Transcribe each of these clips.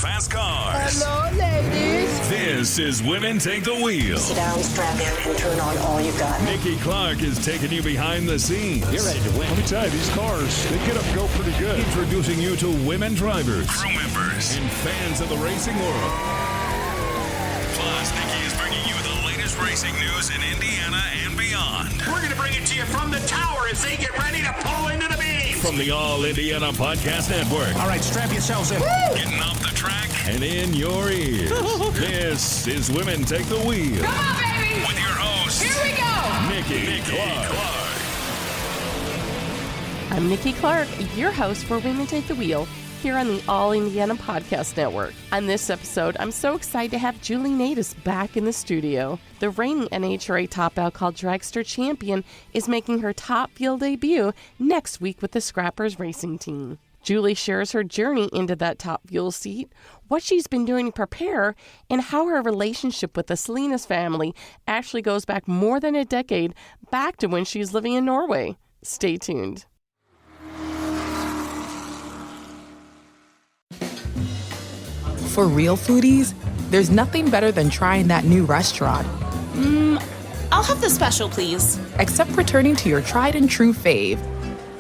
fast cars. Hello, ladies. This is Women Take the Wheel. Sit down, strap in, and turn on all you got. Nikki Clark is taking you behind the scenes. You're ready to win. Let me tell you, these cars, they get up and go pretty good. Introducing you to women drivers, crew members, and fans of the racing world. Plus, Nikki is bringing you the latest racing news in Indiana and beyond. We're going to bring it to you from the tower as they get ready to pull into the beam. From the All Indiana Podcast Network. All right, strap yourselves in. Woo! Getting off the track and in your ears. This is Women Take the Wheel. Come on, baby. With your host, Here we go. Nikki Clark. I'm Nikki Clark, your host for Women Take the Wheel, here on the All Indiana Podcast Network. On this episode, I'm so excited to have Julie Nataas back in the studio. The reigning NHRA Top Alcohol Dragster champion is making her Top Fuel debut next week with the Scrappers racing team. Julie shares her journey into that Top Fuel seat, what she's been doing to prepare, and how her relationship with the Salinas family actually goes back more than a decade, back to when she's living in Norway. Stay tuned. For real foodies, there's nothing better than trying that new restaurant. I'll have the special, please. Except returning to your tried and true fave.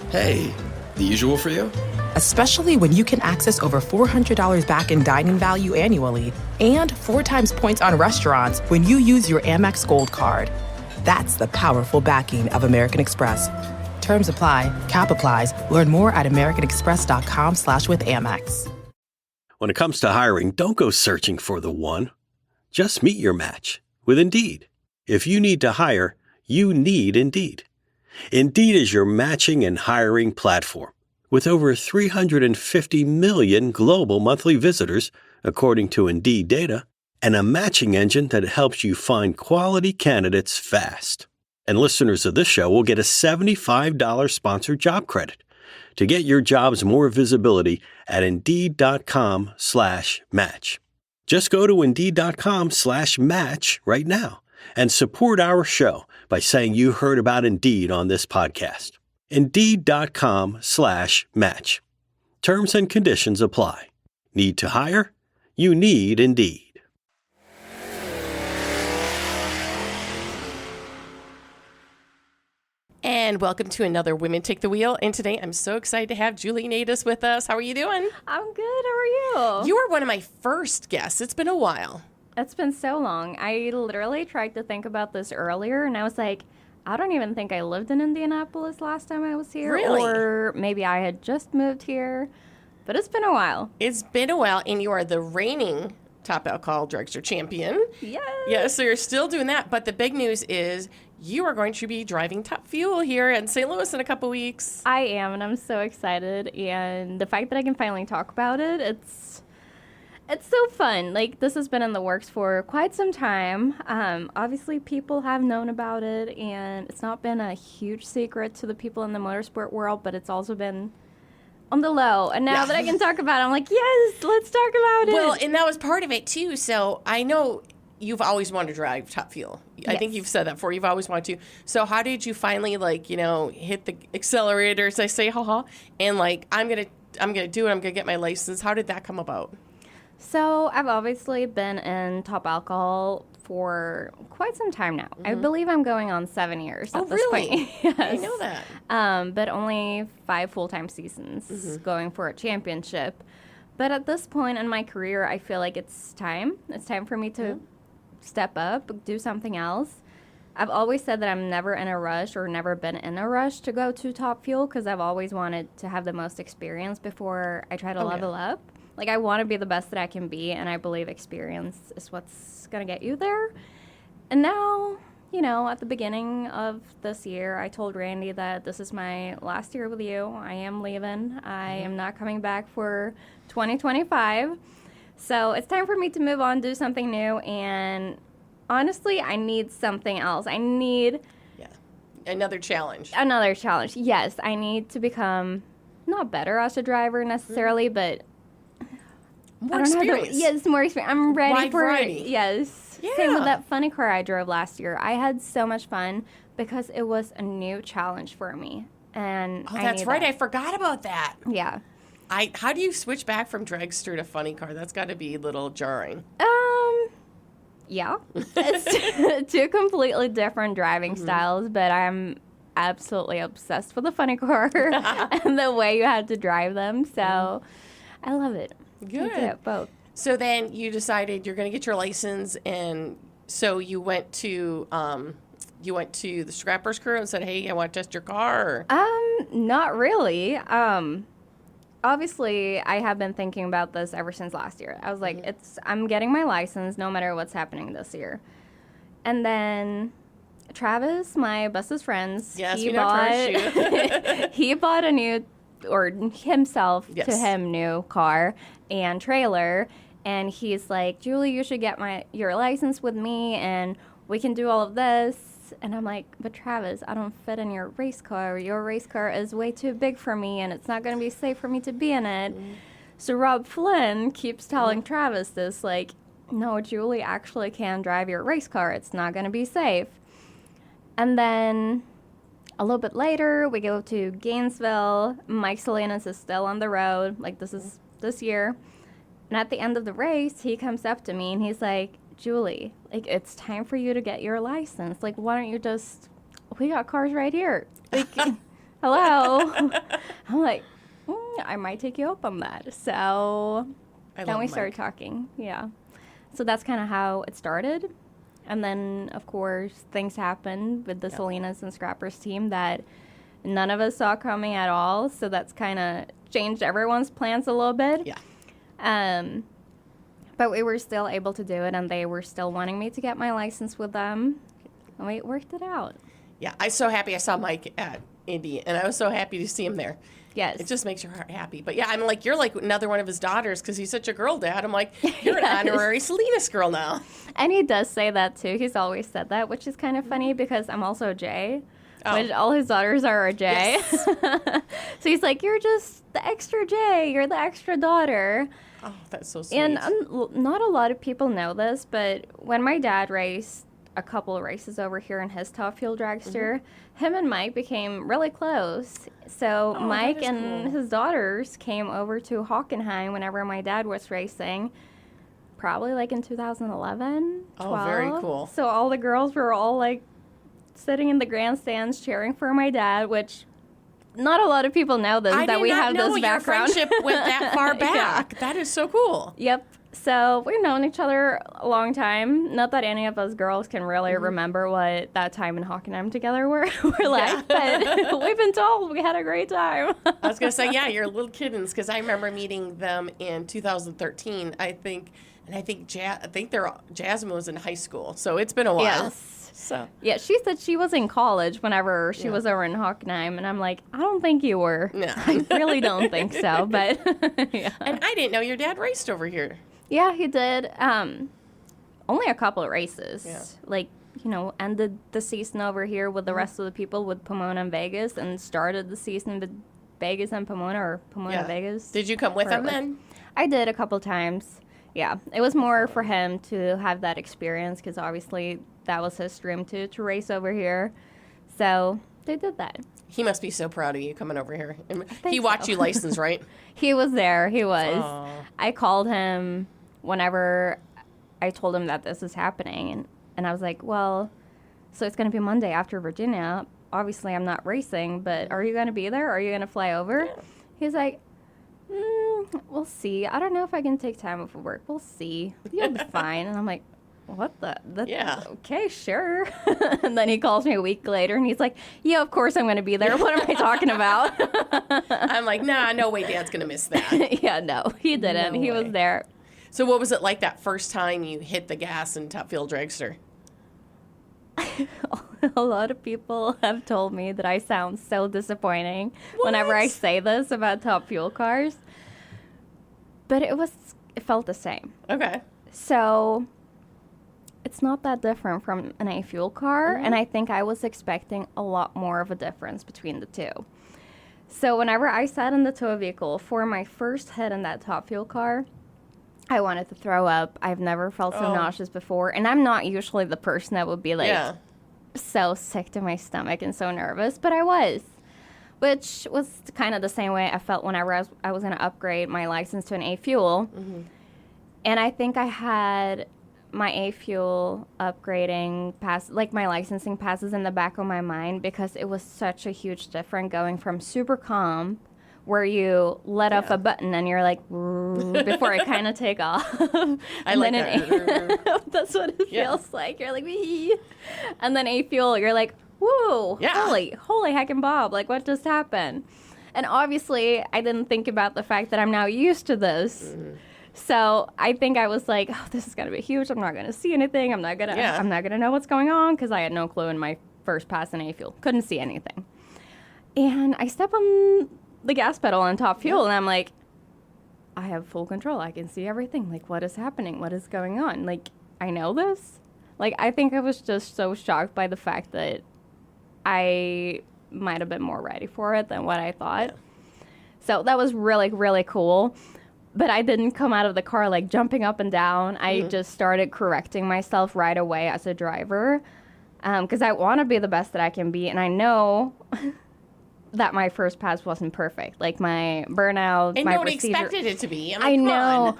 Hey, the usual for you? Especially when you can access over $400 back in dining value annually and 4 times points on restaurants when you use your Amex Gold Card. That's the powerful backing of American Express. Terms apply. Cap applies. Learn more at americanexpress.com/withAmex. When it comes to hiring, don't go searching for the one. Just meet your match with Indeed. If you need to hire, you need Indeed. Indeed is your matching and hiring platform with over 350 million global monthly visitors, according to Indeed data, and a matching engine that helps you find quality candidates fast. And listeners of this show will get a $75 sponsored job credit to get your jobs more visibility at Indeed.com/match. Just go to Indeed.com/match right now and support our show by saying you heard about Indeed on this podcast. Indeed.com/match. Terms and conditions apply. Need to hire? You need Indeed. And welcome to another Women Take the Wheel. And today I'm so excited to have Julie Nataas with us. How are you doing? I'm good. How are you? You were one of my first guests. It's been a while. It's been so long. I literally tried to think about this earlier, and I was like, I don't even think I lived in Indianapolis last time I was here. Really? Or maybe I had just moved here. But it's been a while. It's been a while, and you are the reigning Top Alcohol Dragster champion. Yes. Yeah, so you're still doing that. But the big news is you are going to be driving Top Fuel here in St. Louis in a couple weeks. I am, and I'm so excited. And the fact that I can finally talk about it, it's so fun. Like, this has been in the works for quite some time. Obviously, people have known about it, and it's not been a huge secret to the people in the motorsport world, but it's also been on the low. And now that I can talk about it, I'm like, yes, let's talk about it. Well, and that was part of it, too. So I know you've always wanted to drive Top Fuel. I think you've said that before. You've always wanted to. So how did you finally, hit the accelerator, as I say, and, I'm going to do it. I'm going to get my license. How did that come about? So I've obviously been in Top Alcohol for quite some time now. I believe I'm going on 7 years at this point. Yes. I know that. But only 5 full-time seasons going for a championship. But at this point in my career, I feel like it's time. It's time for me to step up, do something else. I've always said that I'm never in a rush or never been in a rush to go to Top Fuel because I've always wanted to have the most experience before I try to level up. Like, I want to be the best that I can be, and I believe experience is what's going to get you there. And now, at the beginning of this year, I told Randy that this is my last year with you. I am leaving. I am not coming back for 2025. So it's time for me to move on, do something new, and honestly, I need something else. I need another challenge. Another challenge. Yes, I need to become not better as a driver necessarily, but more experience. Yes, more experience. I'm ready Wide for variety. it. Yes. Yeah. Same with that funny car I drove last year. I had so much fun because it was a new challenge for me. And that's right. I forgot about that. Yeah. How do you switch back from dragster to funny car? That's got to be a little jarring. Yeah. It's two completely different driving styles, but I'm absolutely obsessed with the funny car and the way you had to drive them. So I love it. Good. I do both. So then you decided you're going to get your license, and so you went to the scrappers crew and said, "Hey, I want to test your car." Not really. Obviously, I have been thinking about this ever since last year. I was like, I'm getting my license no matter what's happening this year. And then Travis, my bestest friends, he bought a new, or himself to him, new car and trailer. And he's like, Julie, you should get your license with me and we can do all of this. And I'm like, but Travis, I don't fit in your race car. Your race car is way too big for me, and it's not going to be safe for me to be in it. So Rob Flynn keeps telling Travis this, like, no, Julie actually can drive your race car. It's not going to be safe. And then a little bit later, we go to Gainesville. Mike Salinas is still on the road. Like, this is this year. And at the end of the race, he comes up to me, and he's like, Julie, like, it's time for you to get your license. Like, why don't you we got cars right here. Like, hello. I'm like, I might take you up on that. So then we started talking. Yeah. So that's kind of how it started. And then, of course, things happened with the Salinas and Scrappers team that none of us saw coming at all. So that's kind of changed everyone's plans a little bit. Yeah. But we were still able to do it, and they were still wanting me to get my license with them. And we worked it out. Yeah, I'm so happy I saw Mike at Indy, and I was so happy to see him there. Yes. It just makes your heart happy. But yeah, I'm like, you're like another one of his daughters because he's such a girl dad. I'm like, you're an honorary Salinas girl now. And he does say that, too. He's always said that, which is kind of funny because I'm also a J. Which all his daughters are a J. Yes. So he's like, you're just the extra J. You're the extra daughter. Oh, that's so sweet. And not a lot of people know this, but when my dad raced a couple of races over here in his top Fuel Dragster, him and Mike became really close. So Mike and his daughters came over to Hockenheim whenever my dad was racing, probably like in 2011, 12. Oh, very cool. So all the girls were all like sitting in the grandstands cheering for my dad, which not a lot of people know this, that we have this background. Your friendship went that far back. That is so cool. Yep. So we've known each other a long time. Not that any of us girls can really remember what that time in Hockenheim together were like, but we've been told we had a great time. I was going to say, yeah, you're little kittens, because I remember meeting them in 2013, I think Jasmine was in high school, so it's been a while. Yes. So yeah, she said she was in college whenever she was over in Hockenheim, and I'm like, I don't think you were. No. I really don't think so, but yeah. And I didn't know your dad raced over here. Yeah, he did. Only a couple of races. Yeah. Like, ended the season over here with the rest of the people with Pomona and Vegas, and started the season with Vegas and Pomona, or Pomona Vegas. Did you come with him then? I did a couple times. Yeah, it was more for him to have that experience because obviously that was his dream to race over here. So they did that. He must be so proud of you coming over here. He watched you license, right? He was there. He was. Aww. I called him whenever I told him that this was happening. And I was like, well, so it's going to be Monday after Virginia. Obviously, I'm not racing, but are you going to be there? Are you going to fly over? Yeah. He's like, we'll see. I don't know if I can take time off of work. We'll see. You'll be fine. And I'm like, what the? Yeah. Okay, sure. And then he calls me a week later, and he's like, yeah, of course I'm going to be there. What am I talking about? I'm like, nah, no way Dad's going to miss that. Yeah, no, he didn't. He was there. So what was it like that first time you hit the gas in Top Fuel Dragster? A lot of people have told me that I sound so disappointing whenever I say this about Top Fuel cars. But it felt the same. Okay. So it's not that different from an A fuel car, and I think I was expecting a lot more of a difference between the two. So whenever I sat in the tow vehicle for my first hit in that Top Fuel car, I wanted to throw up. I've never felt so nauseous before, and I'm not usually the person that would be like so sick to my stomach and so nervous, but I was. which was kind of the same way I felt whenever I was going to upgrade my license to an A Fuel. Mm-hmm. And I think I had my A Fuel upgrading pass, like my licensing passes in the back of my mind, because it was such a huge difference going from super calm, where you let off a button and you're like, before it kind of take off. I like that. That's what it feels like. You're like, wee. And then A Fuel, you're like, whoa, holy heckin' Bob, like what just happened? And obviously, I didn't think about the fact that I'm now used to this. Mm-hmm. So I think I was like, oh, this is gonna be huge. I'm not gonna see anything. I'm not gonna know what's going on, because I had no clue in my first pass in A Fuel. Couldn't see anything. And I step on the gas pedal on top fuel, and I'm like, I have full control. I can see everything. Like, what is happening? What is going on? Like, I know this. Like, I think I was just so shocked by the fact that I might have been more ready for it than what I thought. Yeah. So that was really, really cool. But I didn't come out of the car, like, jumping up and down. I just started correcting myself right away as a driver, because I want to be the best that I can be. And I know that my first pass wasn't perfect. Like, my burnout, and my no one procedure, expected it to be. I know.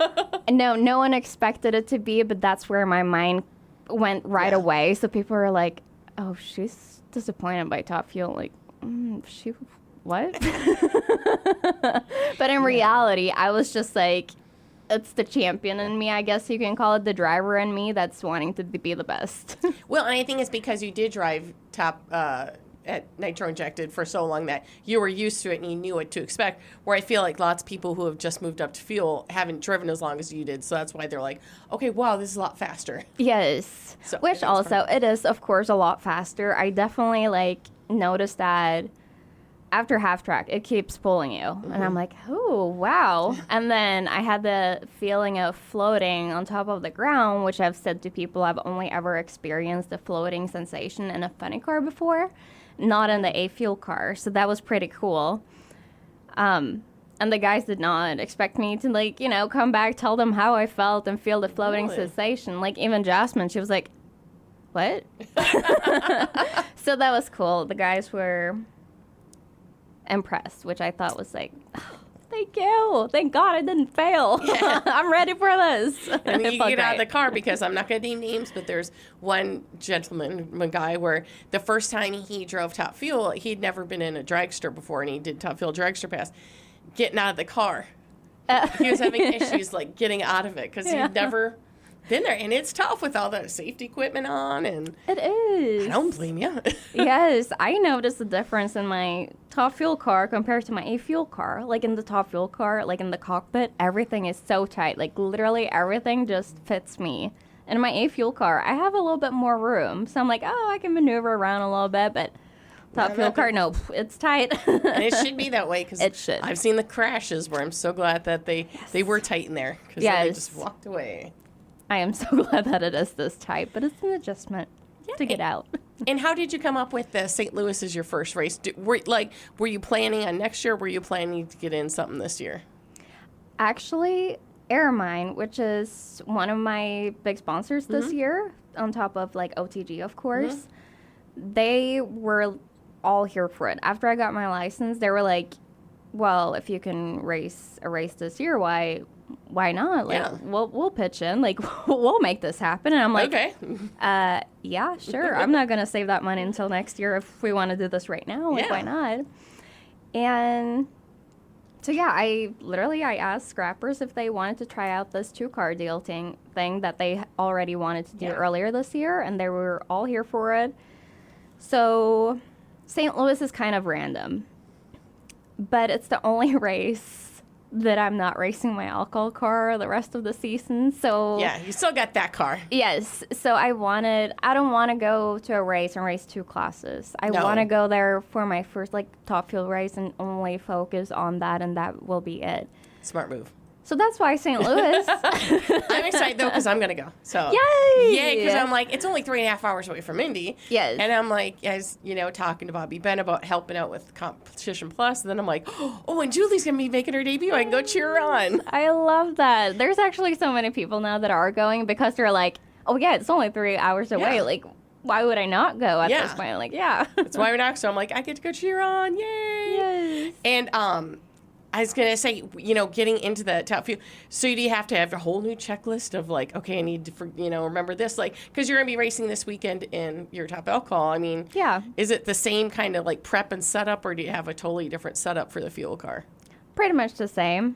No one expected it to be, but that's where my mind went right away. So people were like, oh, she's disappointed by Top Fuel. Like, she... what? But in reality, I was just like, it's the champion in me, I guess you can call it, the driver in me that's wanting to be the best. Well, and I think it's because you did drive top at nitro injected for so long that you were used to it and you knew what to expect, where I feel like lots of people who have just moved up to fuel haven't driven as long as you did, so that's why they're like, okay, wow, this is a lot faster. Yes. So which also, it is, of course, a lot faster. I definitely, like, noticed that after half track, it keeps pulling you. Mm-hmm. And I'm like, oh, wow. And then I had the feeling of floating on top of the ground, which I've said to people I've only ever experienced the floating sensation in a funny car before, not in the A Fuel car. So that was pretty cool. And the guys did not expect me to, like, you know, come back, tell them how I felt and feel the floating sensation. Like, even Jasmine, she was like, what? So that was cool. The guys were impressed, which I thought was like, oh, thank you, thank God I didn't fail. I'm ready for this. And you get out of the car, because I'm not going to name names, but there's one guy where the first time he drove Top Fuel, he'd never been in a dragster before, and he did Top Fuel dragster pass. Getting out of the car, he was having issues like getting out of it, because he'd never been there, and it's tough with all the safety equipment on, and it is. I don't blame you. Yes, I noticed the difference in my Top Fuel car compared to my A Fuel car. Like, in the Top Fuel car, like in the cockpit, everything is so tight. Like, literally everything just fits me. In my A Fuel car, I have a little bit more room, so I'm like, oh, I can maneuver around a little bit, but Top Fuel car, nope, it's tight. And it should be that way, because it should. I've seen the crashes where I'm so glad that they were tight in there, because they just walked away. I am so glad that it is this tight, but it's an adjustment to get out. And how did you come up with the St. Louis as your first race? Were you planning on next year? Were you planning to get in something this year? Actually, Airmine, which is one of my big sponsors this year, on top of, like, OTG, of course, they were all here for it. After I got my license, they were like, well, if you can race a race this year, why not? Like, we'll pitch in. Like, we'll make this happen. And I'm like, okay. Yeah, sure. I'm not going to save that money until next year if we want to do this right now. Like, why not? And so, yeah, I asked scrappers if they wanted to try out this 2-car deal thing that they already wanted to do earlier this year, and they were all here for it. So St. Louis is kind of random, but it's the only race that I'm not racing my alcohol car the rest of the season. So yeah, you still got that car. Yes. So I don't want to go to a race and race 2 classes. I want to go there for my first, like, Top Fuel race and only focus on that, and that will be it. Smart move. So that's why St. Louis. I'm excited, though, because I'm going to go. So yay! Yeah, because I'm like, it's only 3.5 hours away from Indy. Yes. And I'm like, as you know, talking to Bobby Ben about helping out with Competition Plus. And then I'm like, oh, and Julie's going to be making her debut. I can go cheer her on. I love that. There's actually so many people now that are going, because they're like, oh, yeah, it's only 3 hours away. Yeah. Like, why would I not go at this point? Like, yeah. That's why we're not. So I'm like, I get to go cheer on. Yay! And I was going to say, getting into the top fuel. So do you have to have a whole new checklist of like, okay, I need to, remember this? Like, because you're going to be racing this weekend in your top alcohol. I mean, Yeah. Is it the same kind of like prep and setup, or do you have a totally different setup for the fuel car? Pretty much the same.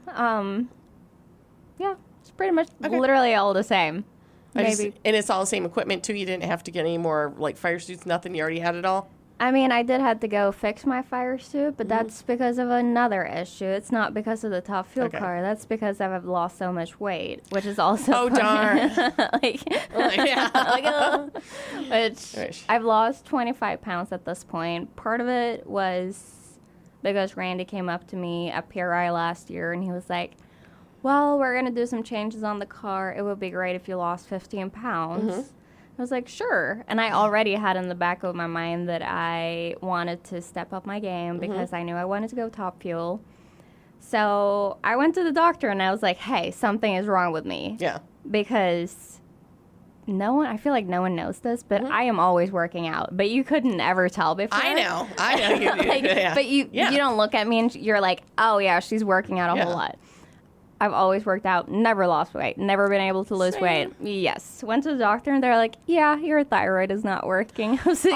Yeah, it's pretty much literally all the same. Maybe. And it's all the same equipment too. You didn't have to get any more like fire suits, nothing. You already had it all. I mean, I did have to go fix my fire suit, but that's because of another issue. It's not because of the top fuel car. That's because I've lost so much weight, which is also darn. which I've lost 25 pounds at this point. Part of it was because Randy came up to me at PRI last year, and he was like, well, we're going to do some changes on the car. It would be great if you lost 15 pounds. I was like, sure. And I already had in the back of my mind that I wanted to step up my game because I knew I wanted to go top fuel. So I went to the doctor and I was like, hey, something is wrong with me. Yeah. Because I feel like no one knows this, but I am always working out. But you couldn't ever tell before. I know you do. Yeah. But you don't look at me and you're like, oh, yeah, she's working out a whole lot. I've always worked out, never lost weight, never been able to lose weight. Yes. Went to the doctor and they're like, yeah, your thyroid is not working. I was like,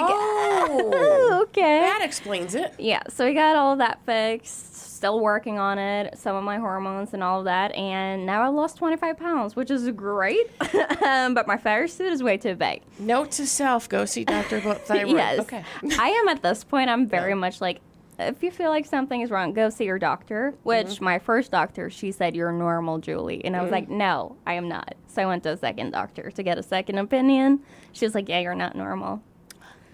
okay. That explains it. Yeah. So we got all of that fixed, still working on it, some of my hormones and all of that. And now I lost 25 pounds, which is great. But my fire suit is way too big. Note to self, go see Dr. about thyroid. Yes. Okay. I am at this point, I'm very much like, if you feel like something is wrong, go see your doctor, which my first doctor, she said, you're normal, Julie. And I was like, no, I am not. So I went to a second doctor to get a second opinion. She was like, yeah, you're not normal.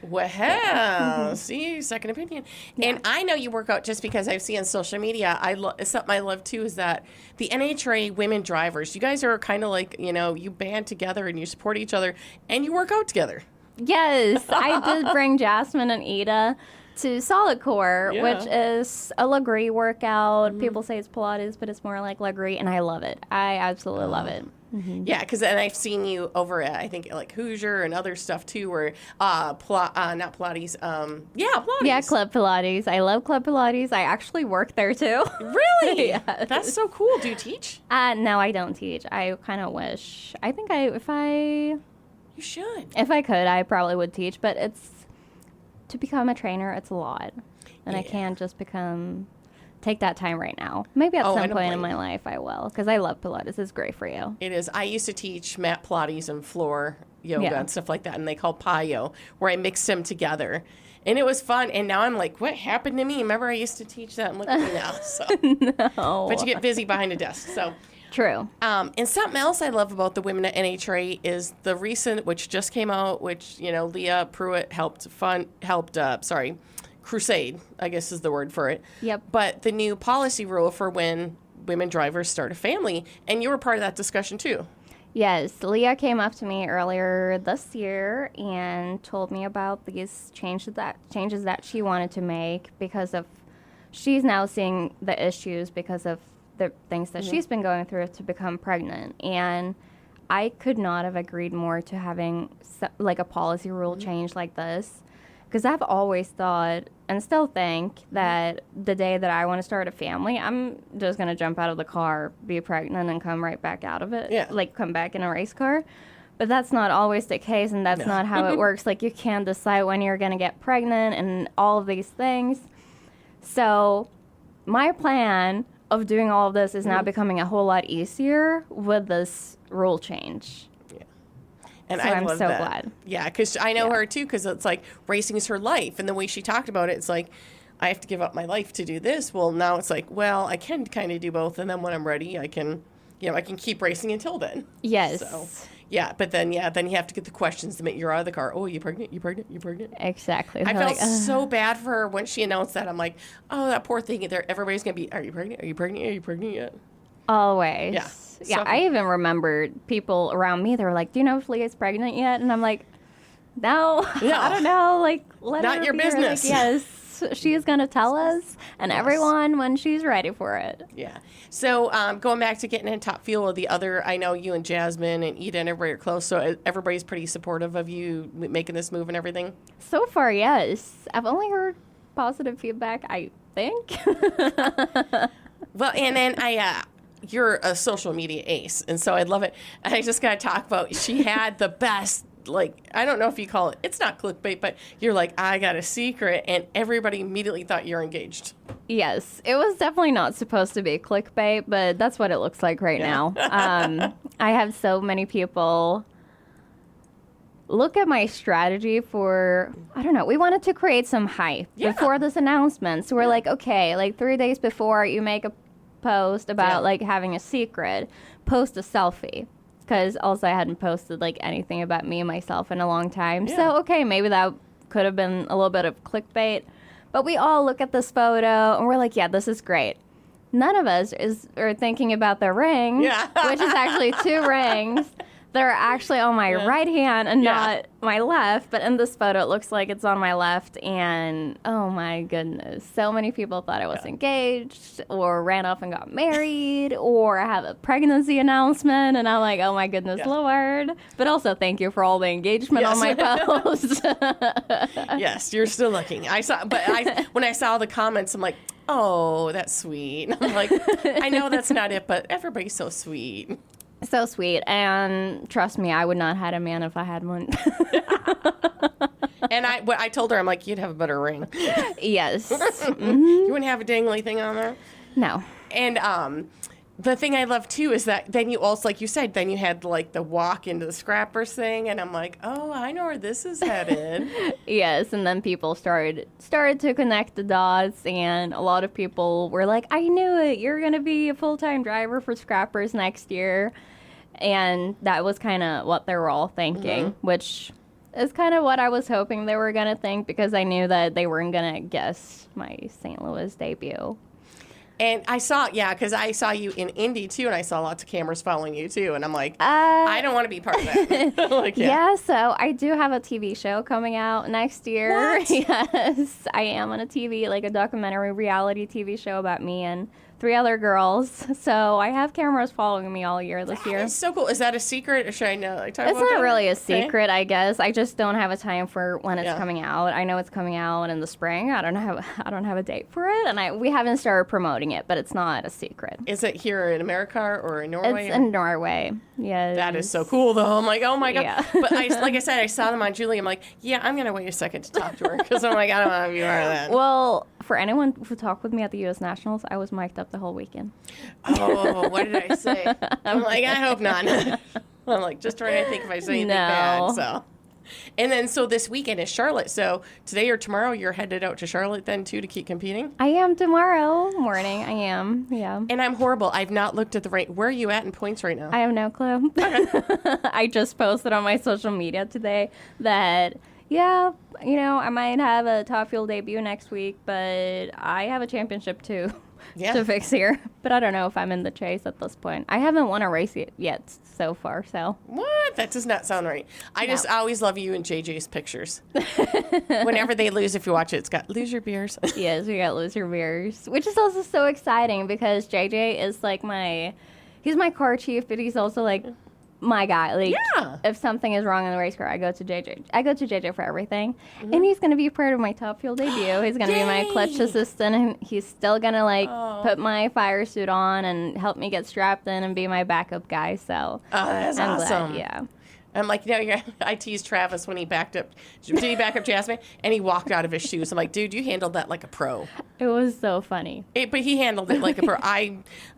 Well, see, second opinion. Yeah. And I know you work out just because I've seen on social media. It's something I love too is that the NHRA women drivers, you guys are kind of like, you band together and you support each other and you work out together. Yes, I did bring Jasmine and Ida to Solid Core, which is a Legree workout. People say it's Pilates, but it's more like Legree, and I love it. I absolutely love it. Yeah, because then I've seen you over at, I think, like Hoosier and other stuff, too, where, not Pilates, Pilates. Yeah, Club Pilates. I love Club Pilates. I actually work there, too. Really? Yes. That's so cool. Do you teach? No, I don't teach. I kind of wish. I think You should. If I could, I probably would teach, but to become a trainer, it's a lot. And I can't just take that time right now. Maybe at some point in my life I will, because I love Pilates. It's great for you. It is. I used to teach mat Pilates and floor yoga and stuff like that, and they call Payo, where I mixed them together. And it was fun. And now I'm like, what happened to me? Remember I used to teach that, and look at me now. So. No. But you get busy behind a desk, so. True. And something else I love about the women at NHRA is the recent, which just came out, which, Leah Pruitt helped crusade, I guess is the word for it. Yep. But the new policy rule for when women drivers start a family, and you were part of that discussion too. Yes, Leah came up to me earlier this year and told me about these changes that she wanted to make because of she's now seeing the issues because of the things that she's been going through to become pregnant. And I could not have agreed more to having like a policy rule change like this, because I've always thought and still think that the day that I want to start a family, I'm just going to jump out of the car, be pregnant, and come right back out of it. Yeah. Like come back in a race car. But that's not always the case, and that's not how it works. Like you can't decide when you're going to get pregnant and all of these things. So my plan of doing all of this is now becoming a whole lot easier with this rule change. Yeah. And so I I'm love so that. glad. Yeah, because I know her too, because it's like racing is her life. And the way she talked about it, it's like, I have to give up my life to do this. Well, now it's like, well, I can kind of do both. And then when I'm ready, I can keep racing until then. Yes. So, yeah, but then you have to get the questions the minute you're out of the car. Oh, you pregnant? You pregnant? You pregnant? Exactly. I felt so bad for her when she announced that. I'm like, oh, that poor thing. Everybody's going to be, are you pregnant? Are you pregnant? Are you pregnant yet? Always. Yeah. Yeah, I even remembered people around me, they were like, do you know if Leah's pregnant yet? And I'm like, no, I don't know. Like, let Not her your be business. Like, yes, she is going to tell us and everyone when she's ready for it. Yeah. So going back to getting in top fuel, I know you and Jasmine and Ida and everybody are close, so everybody's pretty supportive of you making this move and everything? So far, yes. I've only heard positive feedback. I think. Well, and then you're a social media ace, and so I love it. And I just got to talk about, she had the best, like, I don't know if you call it, it's not clickbait, but you're like, I got a secret, and everybody immediately thought you're engaged. Yes, it was definitely not supposed to be clickbait, but that's what it looks like right now. I have so many people look at my strategy for, I don't know, we wanted to create some hype before this announcement. So we're like, okay, like 3 days before you make a post about like having a secret, post a selfie. Because also I hadn't posted like anything about me and myself in a long time. So, okay, maybe that could have been a little bit of clickbait. But we all look at this photo and we're like, yeah, this is great. None of us are thinking about the ring, which is actually 2 rings. They're actually on my right hand and not my left. But in this photo, it looks like it's on my left. And oh my goodness, so many people thought I was engaged or ran off and got married or have a pregnancy announcement. And I'm like, oh my goodness, Lord. But also thank you for all the engagement on my post. Yes, you're still looking. When I saw the comments, I'm like, oh, that's sweet. I'm like, I know that's not it, but everybody's so sweet. So sweet. And trust me, I would not have had a man if I had one. And I told her, I'm like, you'd have a better ring. Yes. You wouldn't have a dangly thing on there? No. And the thing I love, too, is that then you also, like you said, then you had, like, the walk into the scrappers thing, and I'm like, oh, I know where this is headed. Yes, and then people started to connect the dots, and a lot of people were like, I knew it, you're going to be a full-time driver for scrappers next year. And that was kind of what they were all thinking, which is kind of what I was hoping they were going to think, because I knew that they weren't going to guess my St. Louis debut. And I saw, because I saw you in Indy, too, and I saw lots of cameras following you, too. And I'm like, I don't want to be part of that. Like, so I do have a TV show coming out next year. What? Yes, I am on a documentary reality TV show about me and 3 other girls. So I have cameras following me all year this year. It's so cool. Is that a secret, or should I know? It's not really a secret, I guess. I just don't have a time for when it's coming out. I know it's coming out in the spring. I don't have a date for it, and we haven't started promoting it, but it's not a secret. Is it here in America or in Norway? It's in Norway. Yeah. That is so cool, though. I'm like, oh my god. Yeah. But like I said, I saw them on Julie. I'm like, I'm gonna wait a second to talk to her, because I'm like, I don't want to be part of that. Well, for anyone who talked with me at the U.S. Nationals, I was mic'd up the whole weekend. Oh, what did I say? I'm like, I hope not. I'm like, just trying to think if I say anything bad. So, and then so this weekend is Charlotte. So today or tomorrow, you're headed out to Charlotte then too to keep competing. I am tomorrow morning. I am. Yeah. And I'm horrible. I've not looked at the rate. Where are you at in points right now? I have no clue. I just posted on my social media today that, I might have a Top Fuel debut next week, but I have a championship too. To fix here. But I don't know if I'm in the chase at this point. I haven't won a race yet so far, so. What? That does not sound right. I always love you and JJ's pictures. Whenever they lose, if you watch it, it's got lose your beers. Yes, we got lose your beers. Which is also so exciting because JJ is like he's my car chief, but he's also like my guy. Like, if something is wrong in the race car, I go to JJ. I go to JJ for everything. And he's going to be part of my Top Fuel debut. He's going to be my clutch assistant, and he's still going to, put my fire suit on and help me get strapped in and be my backup guy. So, that's awesome. Glad, I'm like, I teased Travis when he backed up. Did he back up Jasmine? And he walked out of his shoes. I'm like, dude, you handled that like a pro. It was so funny. But he handled it like a pro.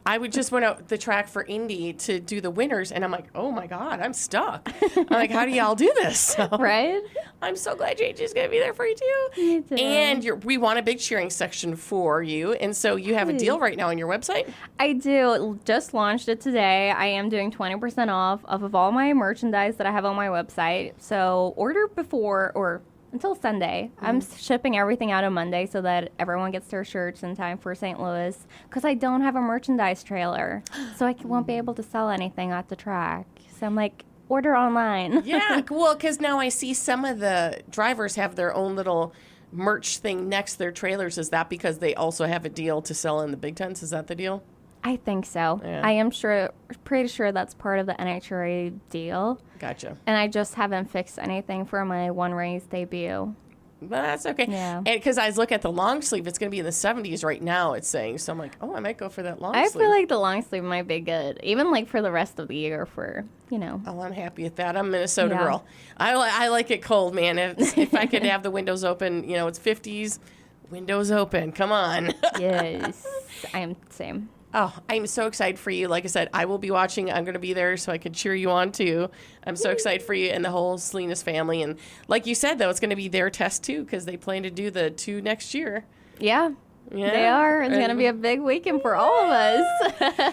I would just went out the track for Indy to do the winners, and I'm like, oh my God, I'm stuck. I'm like, how do y'all do this? So, right? I'm so glad JJ's going to be there for you too. Me too. And we want a big cheering section for you. And so you have a deal right now on your website? I do. Just launched it today. I am doing 20% off of all my merchandise that I have on my website. So order before or until Sunday. I'm shipping everything out on Monday so that everyone gets their shirts in time for St. Louis, because I don't have a merchandise trailer. So I won't be able to sell anything at the track. So I'm like, order online. Yeah, well, because now I see some of the drivers have their own little merch thing next to their trailers. Is that because they also have a deal to sell in the Big Tens? Is that the deal? I think so. Yeah. I am pretty sure that's part of the NHRA deal. Gotcha. And I just haven't fixed anything for my one race debut. But that's okay. Yeah. And because I was looking at the long sleeve, it's going to be in the 70s right now, it's saying. So I'm like, oh, I might go for that long sleeve. I feel like the long sleeve might be good, even like for the rest of the year for, Oh, I'm happy with that. I'm a Minnesota Yeah. girl. I like it cold, man. If I could have the windows open, it's 50s, windows open. Come on. Yes. I am same. Oh, I'm so excited for you. Like I said, I will be watching. I'm going to be there so I can cheer you on, too. I'm so excited for you and the whole Salinas family. And like you said, though, it's going to be their test, too, because they plan to do the 2 next year. Yeah. Yeah. They are. It's going to be a big weekend for all of us.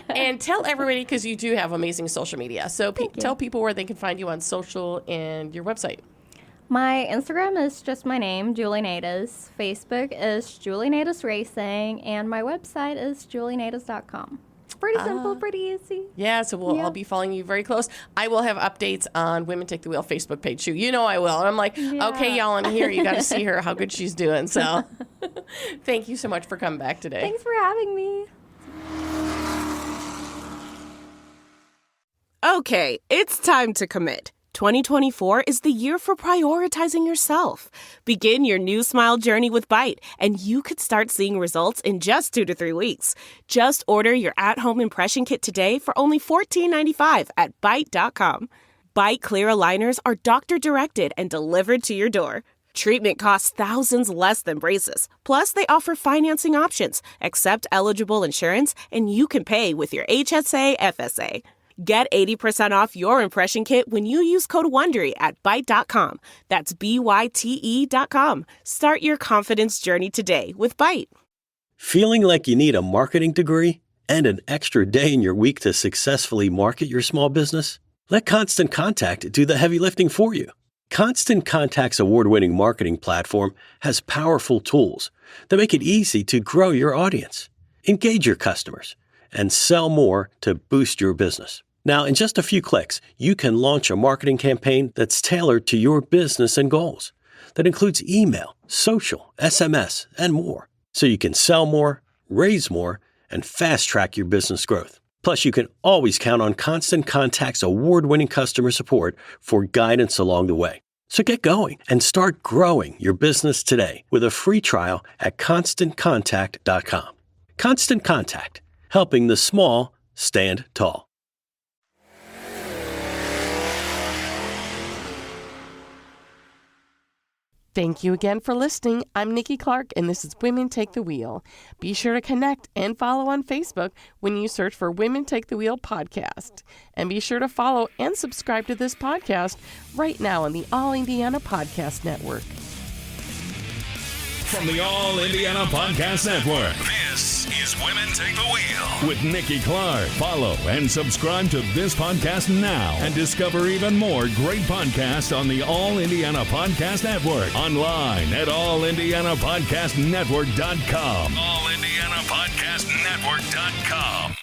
And tell everybody, because you do have amazing social media. So tell people where they can find you on social and your website. My Instagram is just my name, Julie Nataas. Facebook is Julie Nataas Racing. And my website is julienataas.com. Pretty simple, pretty easy. Yeah, so I'll be following you very close. I will have updates on Women Take the Wheel Facebook page, too. I will. And I'm like, okay, y'all, I'm here. You got to see her, how good she's doing. So thank you so much for coming back today. Thanks for having me. Okay, it's time to commit. 2024 is the year for prioritizing yourself. Begin your new smile journey with Byte, and you could start seeing results in just 2 to 3 weeks. Just order your at-home impression kit today for only $14.95 at Byte.com. Byte clear aligners are doctor-directed and delivered to your door. Treatment costs thousands less than braces. Plus, they offer financing options, accept eligible insurance, and you can pay with your HSA FSA. Get 80% off your impression kit when you use code WONDERY at Byte.com. That's BYTE.com. Start your confidence journey today with Byte. Feeling like you need a marketing degree and an extra day in your week to successfully market your small business? Let Constant Contact do the heavy lifting for you. Constant Contact's award-winning marketing platform has powerful tools that make it easy to grow your audience, engage your customers, and sell more to boost your business. Now, in just a few clicks, you can launch a marketing campaign that's tailored to your business and goals. That includes email, social, SMS, and more. So you can sell more, raise more, and fast-track your business growth. Plus, you can always count on Constant Contact's award-winning customer support for guidance along the way. So get going and start growing your business today with a free trial at ConstantContact.com. Constant Contact, helping the small stand tall. Thank you again for listening. I'm Nikki Clark, and this is Women Take the Wheel. Be sure to connect and follow on Facebook when you search for Women Take the Wheel podcast. And be sure to follow and subscribe to this podcast right now on the All Indiana Podcast Network. From the All Indiana Podcast Network, this is Women Take the Wheel with Nikki Clark. Follow and subscribe to this podcast now and discover even more great podcasts on the All Indiana Podcast Network. Online at allindianapodcastnetwork.com. allindianapodcastnetwork.com.